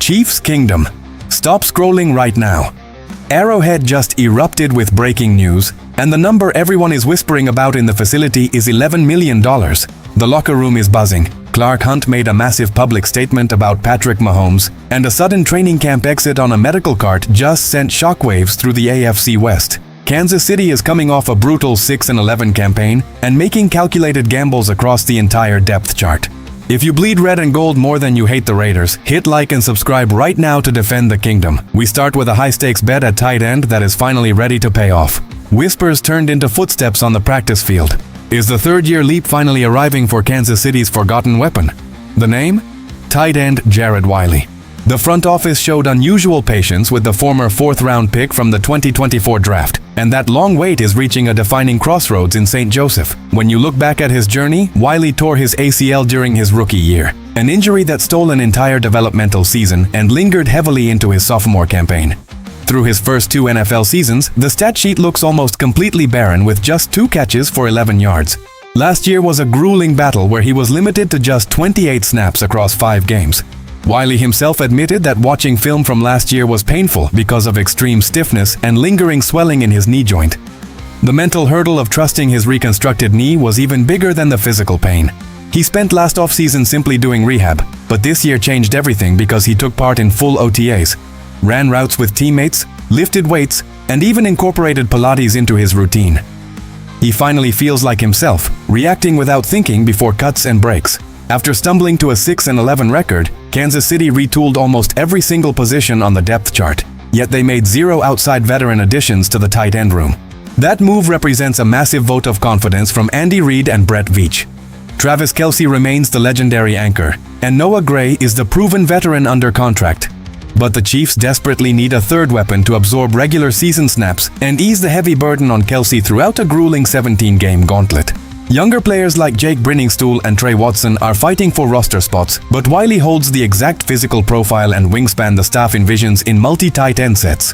Chiefs Kingdom. Stop scrolling right now. Arrowhead just erupted with breaking news, and the number everyone is whispering about in the facility is $11 million. The locker room is buzzing. Clark Hunt made a massive public statement about Patrick Mahomes, and a sudden training camp exit on a medical cart just sent shockwaves through the AFC West. Kansas City is coming off a brutal 6-11 campaign and making calculated gambles across the entire depth chart. If you bleed red and gold more than you hate the Raiders, hit like and subscribe right now to defend the kingdom. We start with a high-stakes bet at tight end that is finally ready to pay off. Whispers turned into footsteps on the practice field. Is the third-year leap finally arriving for Kansas City's forgotten weapon? The name? Tight end Jared Wiley. The front office showed unusual patience with the former fourth-round pick from the 2024 draft, and that long wait is reaching a defining crossroads in St. Joseph. When you look back at his journey, Wiley tore his ACL during his rookie year, an injury that stole an entire developmental season and lingered heavily into his sophomore campaign. Through his first 2 NFL seasons, the stat sheet looks almost completely barren with just 2 catches for 11 yards. Last year was a grueling battle where he was limited to just 28 snaps across 5 games. Wiley himself admitted that watching film from last year was painful because of extreme stiffness and lingering swelling in his knee joint. The mental hurdle of trusting his reconstructed knee was even bigger than the physical pain. He spent last offseason simply doing rehab, but this year changed everything because he took part in full OTAs, ran routes with teammates, lifted weights, and even incorporated Pilates into his routine. He finally feels like himself, reacting without thinking before cuts and breaks. After stumbling to a 6-11 record, Kansas City retooled almost every single position on the depth chart, yet they made 0 outside veteran additions to the tight end room. That move represents a massive vote of confidence from Andy Reid and Brett Veach. Travis Kelce remains the legendary anchor, and Noah Gray is the proven veteran under contract. But the Chiefs desperately need a third weapon to absorb regular season snaps and ease the heavy burden on Kelce throughout a grueling 17-game gauntlet. Younger players like Jake Brinningstool and Trey Watson are fighting for roster spots, but Wiley holds the exact physical profile and wingspan the staff envisions in multi-tight end sets.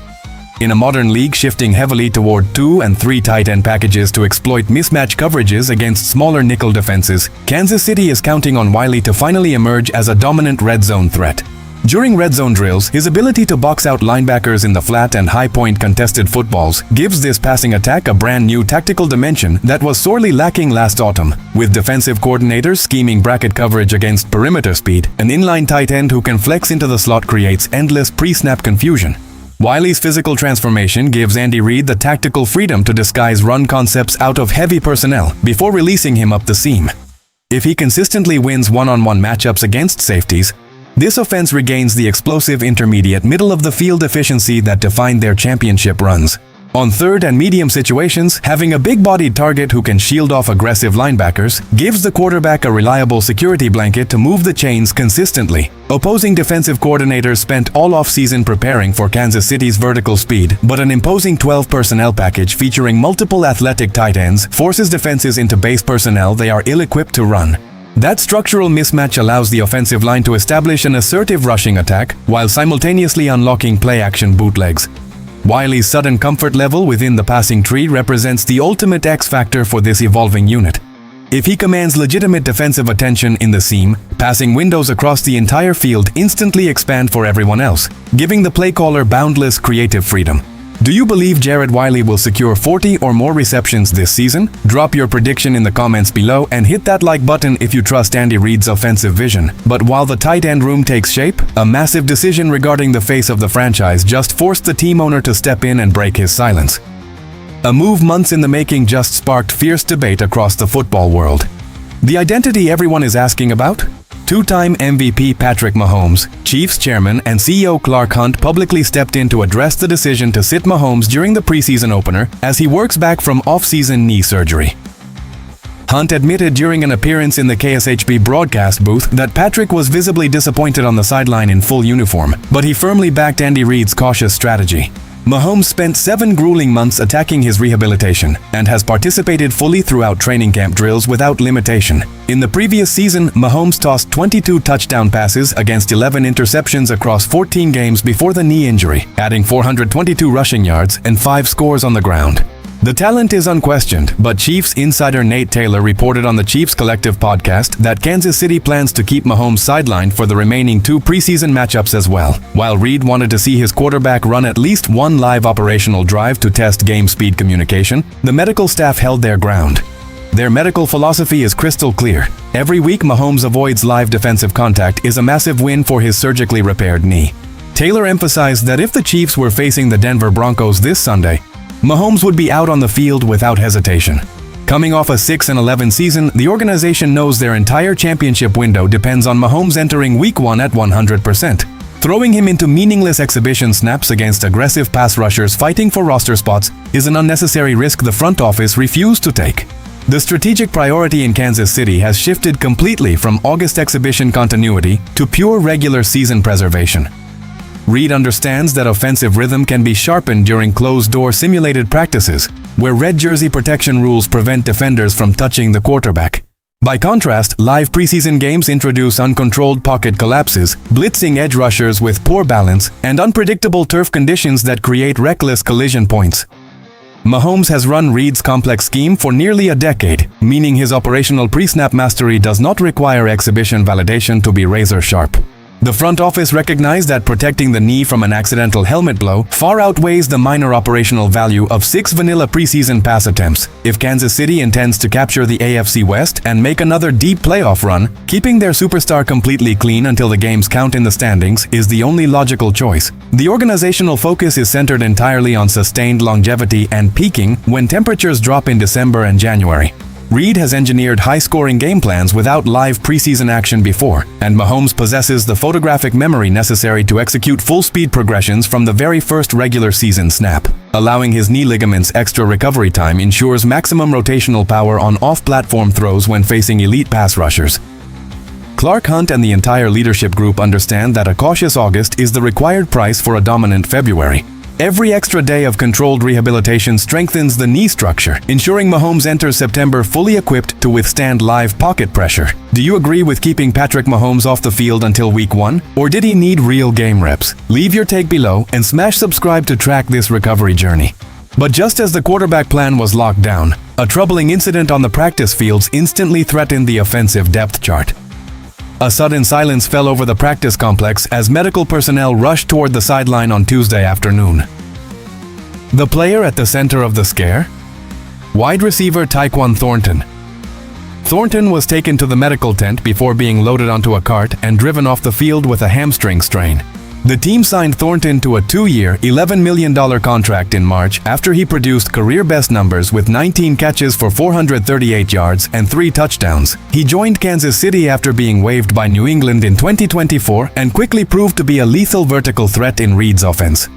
In a modern league shifting heavily toward 2 and 3 tight end packages to exploit mismatch coverages against smaller nickel defenses, Kansas City is counting on Wiley to finally emerge as a dominant red zone threat. During red zone drills, his ability to box out linebackers in the flat and high-point contested footballs gives this passing attack a brand new tactical dimension that was sorely lacking last autumn. With defensive coordinators scheming bracket coverage against perimeter speed, an inline tight end who can flex into the slot creates endless pre-snap confusion. Wiley's physical transformation gives Andy Reid the tactical freedom to disguise run concepts out of heavy personnel before releasing him up the seam. If he consistently wins one-on-one matchups against safeties, this offense regains the explosive intermediate middle-of-the-field efficiency that defined their championship runs. On third and medium situations, having a big-bodied target who can shield off aggressive linebackers gives the quarterback a reliable security blanket to move the chains consistently. Opposing defensive coordinators spent all offseason preparing for Kansas City's vertical speed, but an imposing 12 personnel package featuring multiple athletic tight ends forces defenses into base personnel they are ill-equipped to run. That structural mismatch allows the offensive line to establish an assertive rushing attack while simultaneously unlocking play-action bootlegs. Wiley's sudden comfort level within the passing tree represents the ultimate X-factor for this evolving unit. If he commands legitimate defensive attention in the seam, passing windows across the entire field instantly expand for everyone else, giving the play caller boundless creative freedom. Do you believe Jared Wiley will secure 40 or more receptions this season? Drop your prediction in the comments below and hit that like button if you trust Andy Reid's offensive vision. But while the tight end room takes shape, a massive decision regarding the face of the franchise just forced the team owner to step in and break his silence. A move months in the making just sparked fierce debate across the football world. The identity everyone is asking about? Two-time MVP Patrick Mahomes, Chiefs chairman and CEO Clark Hunt publicly stepped in to address the decision to sit Mahomes during the preseason opener as he works back from off-season knee surgery. Hunt admitted during an appearance in the KSHB broadcast booth that Patrick was visibly disappointed on the sideline in full uniform, but he firmly backed Andy Reid's cautious strategy. Mahomes spent 7 grueling months attacking his rehabilitation and has participated fully throughout training camp drills without limitation. In the previous season, Mahomes tossed 22 touchdown passes against 11 interceptions across 14 games before the knee injury, adding 422 rushing yards and 5 scores on the ground. The talent is unquestioned, but Chiefs insider Nate Taylor reported on the Chiefs Collective podcast that Kansas City plans to keep Mahomes sidelined for the remaining 2 preseason matchups as well. While Reid wanted to see his quarterback run at least 1 live operational drive to test game speed communication, the medical staff held their ground. Their medical philosophy is crystal clear. Every week Mahomes avoids live defensive contact is a massive win for his surgically repaired knee. Taylor emphasized that if the Chiefs were facing the Denver Broncos this Sunday, Mahomes would be out on the field without hesitation. Coming off a 6-11 season, the organization knows their entire championship window depends on Mahomes entering Week 1 at 100%. Throwing him into meaningless exhibition snaps against aggressive pass rushers fighting for roster spots is an unnecessary risk the front office refused to take. The strategic priority in Kansas City has shifted completely from August exhibition continuity to pure regular season preservation. Reid understands that offensive rhythm can be sharpened during closed-door simulated practices, where red jersey protection rules prevent defenders from touching the quarterback. By contrast, live preseason games introduce uncontrolled pocket collapses, blitzing edge rushers with poor balance, and unpredictable turf conditions that create reckless collision points. Mahomes has run Reid's complex scheme for nearly a decade, meaning his operational pre-snap mastery does not require exhibition validation to be razor-sharp. The front office recognized that protecting the knee from an accidental helmet blow far outweighs the minor operational value of 6 vanilla preseason pass attempts. If Kansas City intends to capture the AFC West and make another deep playoff run, keeping their superstar completely clean until the games count in the standings is the only logical choice. The organizational focus is centered entirely on sustained longevity and peaking when temperatures drop in December and January. Reid has engineered high-scoring game plans without live preseason action before, and Mahomes possesses the photographic memory necessary to execute full-speed progressions from the very first regular season snap. Allowing his knee ligaments extra recovery time ensures maximum rotational power on off-platform throws when facing elite pass rushers. Clark Hunt and the entire leadership group understand that a cautious August is the required price for a dominant February. Every extra day of controlled rehabilitation strengthens the knee structure, ensuring Mahomes enters September fully equipped to withstand live pocket pressure. Do you agree with keeping Patrick Mahomes off the field until Week 1? Or did he need real game reps? Leave your take below and smash subscribe to track this recovery journey. But just as the quarterback plan was locked down, a troubling incident on the practice fields instantly threatened the offensive depth chart. A sudden silence fell over the practice complex as medical personnel rushed toward the sideline on Tuesday afternoon. The player at the center of the scare? Wide receiver TYQUAN Thornton. Thornton was taken to the medical tent before being loaded onto a cart and driven off the field with a hamstring strain. The team signed Thornton to a 2-year, $11 million contract in March after he produced career-best numbers with 19 catches for 438 yards and 3 touchdowns. He joined Kansas City after being waived by New England in 2024 and quickly proved to be a lethal vertical threat in Reid's offense.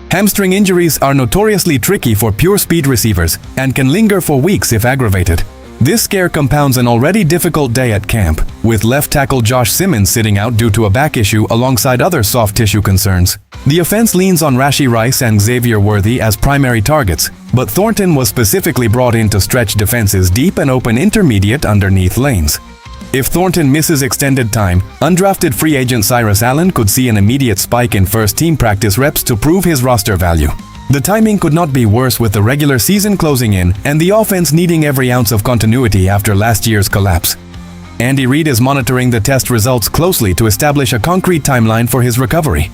Hamstring injuries are notoriously tricky for pure speed receivers and can linger for weeks if aggravated. This scare compounds an already difficult day at camp, with left tackle Josh Simmons sitting out due to a back issue alongside other soft tissue concerns. The offense leans on Rashee Rice and Xavier Worthy as primary targets, but Thornton was specifically brought in to stretch defenses deep and open intermediate underneath lanes. If Thornton misses extended time, undrafted free agent Cyrus Allen could see an immediate spike in first-team practice reps to prove his roster value. The timing could not be worse with the regular season closing in and the offense needing every ounce of continuity after last year's collapse. Andy Reid is monitoring the test results closely to establish a concrete timeline for his recovery.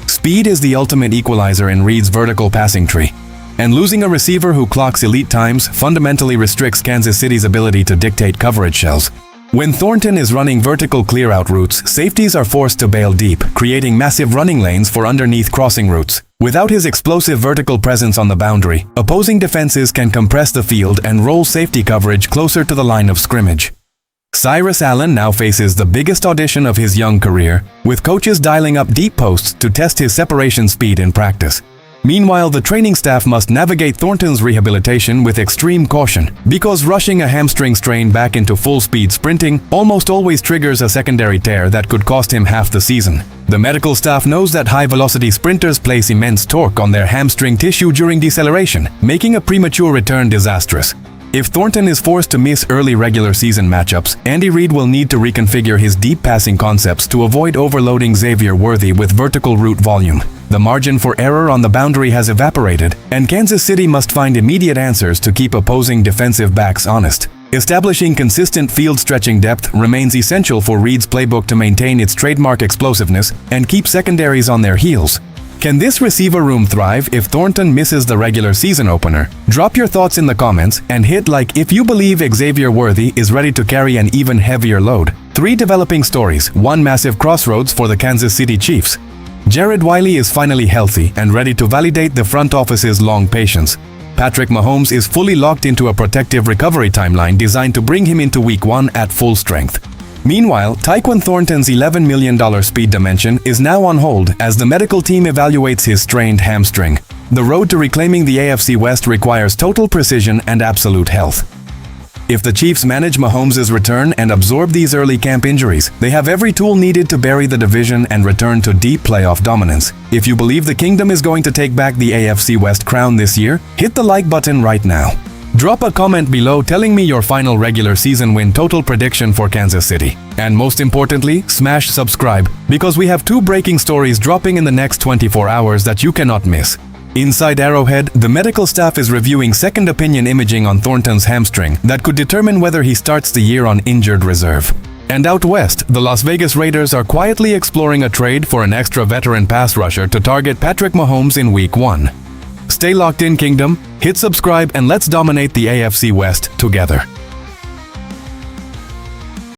Speed is the ultimate equalizer in Reid's vertical passing tree, and losing a receiver who clocks elite times fundamentally restricts Kansas City's ability to dictate coverage shells. When Thornton is running vertical clear-out routes, safeties are forced to bail deep, creating massive running lanes for underneath crossing routes. Without his explosive vertical presence on the boundary, opposing defenses can compress the field and roll safety coverage closer to the line of scrimmage. Cyrus Allen now faces the biggest audition of his young career, with coaches dialing up deep posts to test his separation speed in practice. Meanwhile, the training staff must navigate Thornton's rehabilitation with extreme caution, because rushing a hamstring strain back into full-speed sprinting almost always triggers a secondary tear that could cost him half the season. The medical staff knows that high-velocity sprinters place immense torque on their hamstring tissue during deceleration, making a premature return disastrous. If Thornton is forced to miss early regular season matchups, Andy Reid will need to reconfigure his deep passing concepts to avoid overloading Xavier Worthy with vertical route volume. The margin for error on the boundary has evaporated, and Kansas City must find immediate answers to keep opposing defensive backs honest. Establishing consistent field-stretching depth remains essential for REID's playbook to maintain its trademark explosiveness and keep secondaries on their heels. Can this receiver room thrive if Thornton misses the regular season opener? Drop your thoughts in the comments and hit like if you believe Xavier Worthy is ready to carry an even heavier load. 3 developing stories, 1 massive crossroads for the Kansas City Chiefs. Jared Wiley is finally healthy and ready to validate the front office's long patience. Patrick Mahomes is fully locked into a protective recovery timeline designed to bring him into Week 1 at full strength. Meanwhile, TYQUAN Thornton's $11 million speed dimension is now on hold as the medical team evaluates his strained hamstring. The road to reclaiming the AFC West requires total precision and absolute health. If the Chiefs manage Mahomes' return and absorb these early camp injuries, they have every tool needed to bury the division and return to deep playoff dominance. If you believe the Kingdom is going to take back the AFC West crown this year, hit the like button right now. Drop a comment below telling me your final regular season win total prediction for Kansas City. And most importantly, smash subscribe, because we have 2 breaking stories dropping in the next 24 hours that you cannot miss. Inside Arrowhead, the medical staff is reviewing second opinion imaging on Thornton's hamstring that could determine whether he starts the year on injured reserve. And out west, the Las Vegas Raiders are quietly exploring a trade for an extra veteran pass rusher to target Patrick Mahomes in Week 1. Stay locked in, Kingdom, hit subscribe, and let's dominate the AFC West together.